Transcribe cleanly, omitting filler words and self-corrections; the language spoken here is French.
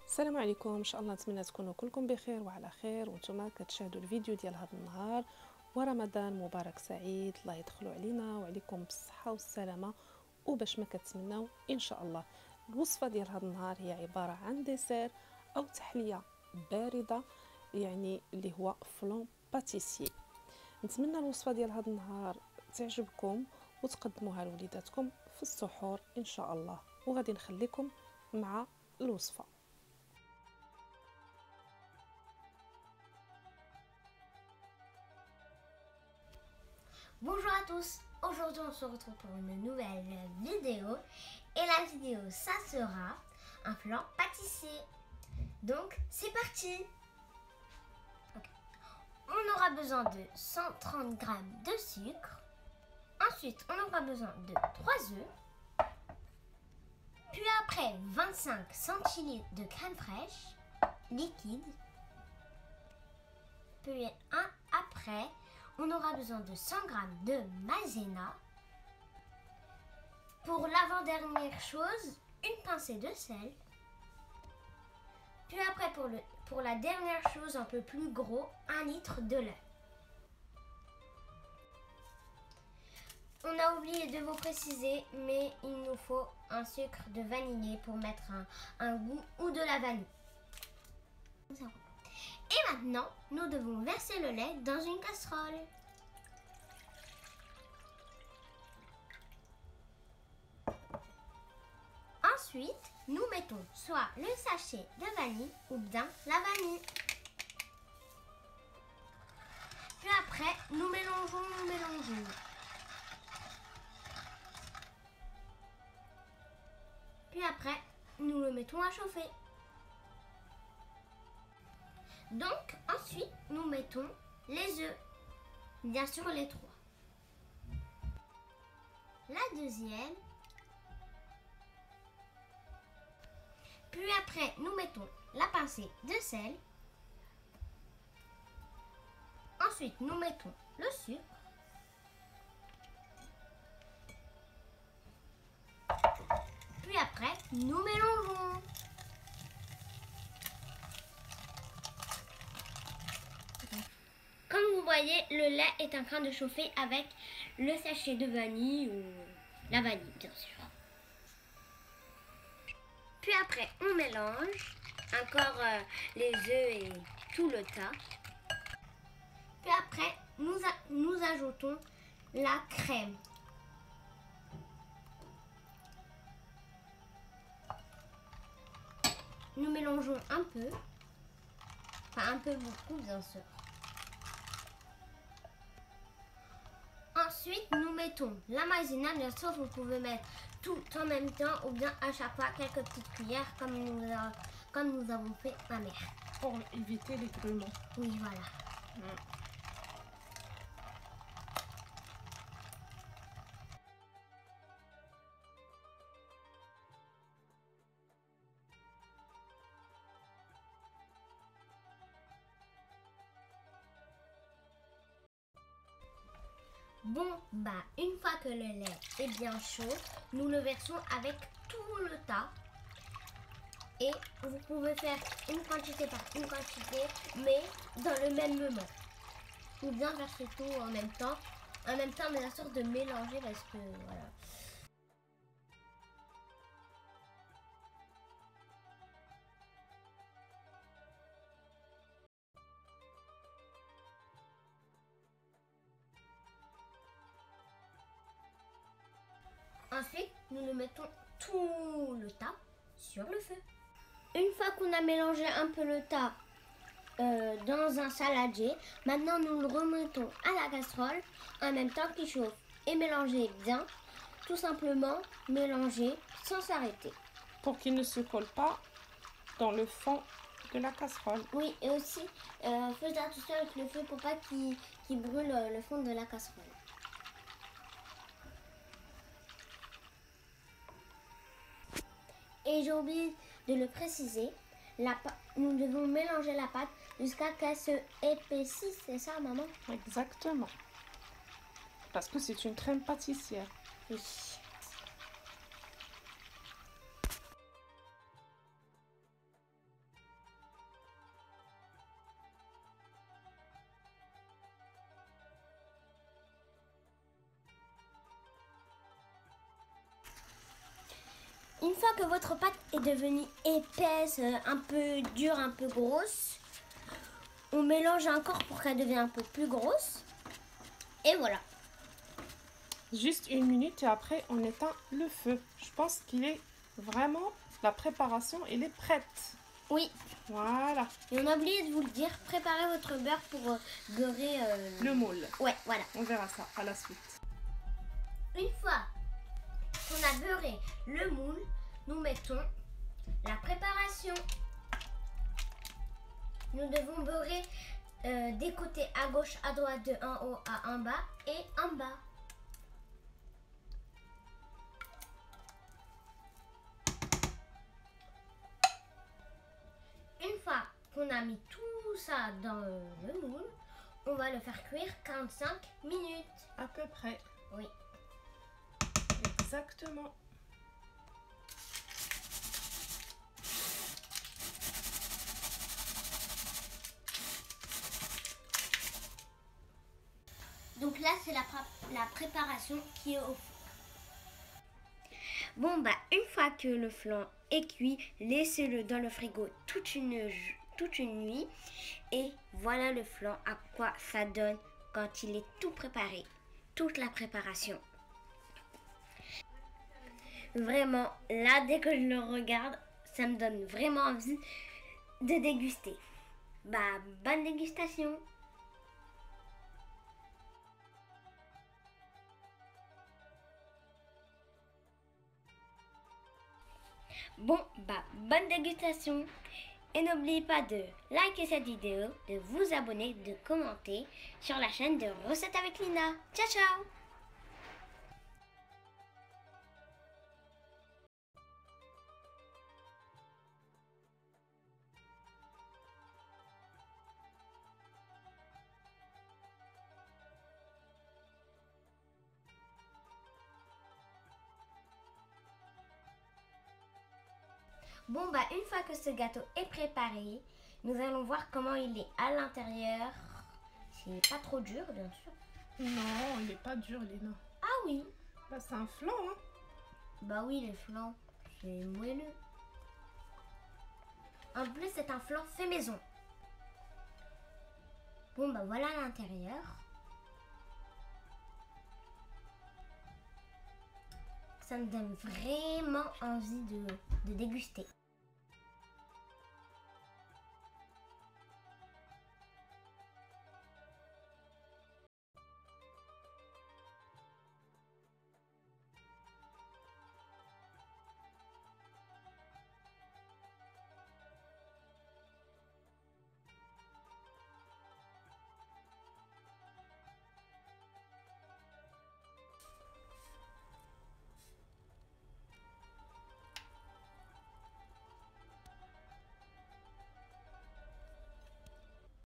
السلام عليكم، ان شاء الله نتمنى تكونوا كلكم بخير وعلى خير وانتم كتشاهدوا الفيديو ديال هذا النهار. ورمضان مبارك سعيد، الله يدخلوا علينا وعليكم بالصحه والسلامه وباش ما كتمناو ان شاء الله. الوصفه ديال هذا النهار هي عباره عن ديسير او تحليه بارده، يعني اللي هو فلون باتيسيي. نتمنى الوصفه ديال هذا النهار تعجبكم وتقدموها لوليداتكم في السحور ان شاء الله، وغادي نخليكم مع الوصفه. Bonjour à tous, aujourd'hui on se retrouve pour une nouvelle vidéo et la vidéo ça sera un flan pâtissier. Donc c'est parti. Okay. On aura besoin de 130 g de sucre, ensuite on aura besoin de 3 œufs, puis après 25 centilitres de crème fraîche liquide, puis après on aura besoin de 100 g de maïzena. Pour l'avant-dernière chose, une pincée de sel. Puis après, pour la dernière chose un peu plus gros, 1 litre de lait. On a oublié de vous préciser, mais il nous faut un sucre de vanillé pour mettre un goût ou de la vanille. Et maintenant, nous devons verser le lait dans une casserole. Ensuite, nous mettons soit le sachet de vanille ou bien la vanille. Puis après, nous mélangeons. Puis après, nous le mettons à chauffer. Donc, ensuite, nous mettons les œufs. Bien sûr, les 3. La deuxième. Puis après, nous mettons la pincée de sel. Ensuite, nous mettons le sucre. Puis après, nous mélangeons. Comme vous voyez, le lait est en train de chauffer avec le sachet de vanille ou la vanille, bien sûr. Puis après, on mélange encore les œufs et tout le tas. Puis après, nous ajoutons la crème. Nous mélangeons un peu, enfin un peu beaucoup bien sûr. Ensuite, nous mettons la maïzena. Bien sûr, vous pouvez mettre tout en même temps ou bien à chaque fois quelques petites cuillères comme nous avons fait ma mère. Pour éviter les grumeaux. Oui, voilà. Bon, une fois que le lait est bien chaud, nous le versons avec tout le tas. Et vous pouvez faire une quantité par une quantité, mais dans le même moment. Ou bien verser tout en même temps. En même temps, bien sûr, de mélanger parce que voilà. Ensuite, nous le mettons tout le tas sur le feu. Une fois qu'on a mélangé un peu le tas dans un saladier, maintenant nous le remettons à la casserole en même temps qu'il chauffe. Et mélanger bien, tout simplement mélanger sans s'arrêter. Pour qu'il ne se colle pas dans le fond de la casserole. Oui, et aussi faites attention avec le feu pour pas qu'il brûle le fond de la casserole. Et j'ai oublié de le préciser, nous devons mélanger la pâte jusqu'à qu'elle se épaississe, c'est ça maman? Exactement. Parce que c'est une crème pâtissière. Oui. Une fois que votre pâte est devenue épaisse, un peu dure, un peu grosse, on mélange encore pour qu'elle devienne un peu plus grosse. Et voilà. Juste 1 minute et après on éteint le feu. Je pense qu'il est vraiment, la préparation, elle est prête. Oui. Voilà. Et on a oublié de vous le dire, préparez votre beurre pour beurrer le moule. Ouais, voilà. On verra ça à la suite. Une fois qu'on a beurré le moule, nous mettons la préparation. Nous devons beurrer des côtés à gauche, à droite, de en haut à en bas et en bas. Une fois qu'on a mis tout ça dans le moule, on va le faire cuire 45 minutes. À peu près. Oui. Exactement. Donc là, c'est la préparation qui est au four. Bon, bah, une fois que le flan est cuit, laissez-le dans le frigo toute une nuit. Et voilà le flan, à quoi ça donne quand il est tout préparé. Toute la préparation. Vraiment, là, dès que je le regarde, ça me donne vraiment envie de déguster. Bah, bonne dégustation! Bon, bah, bonne dégustation! Et n'oubliez pas de liker cette vidéo, de vous abonner, de commenter sur la chaîne de Recettes avec Lina. Ciao, ciao! Bon, bah, une fois que ce gâteau est préparé, nous allons voir comment il est à l'intérieur. C'est pas trop dur, bien sûr. Non, il n'est pas dur, Léna. Ah oui. Bah, c'est un flan, hein. Bah oui, les flans, c'est moelleux. En plus, c'est un flan fait maison. Bon, bah voilà l'intérieur. Ça me donne vraiment envie de déguster.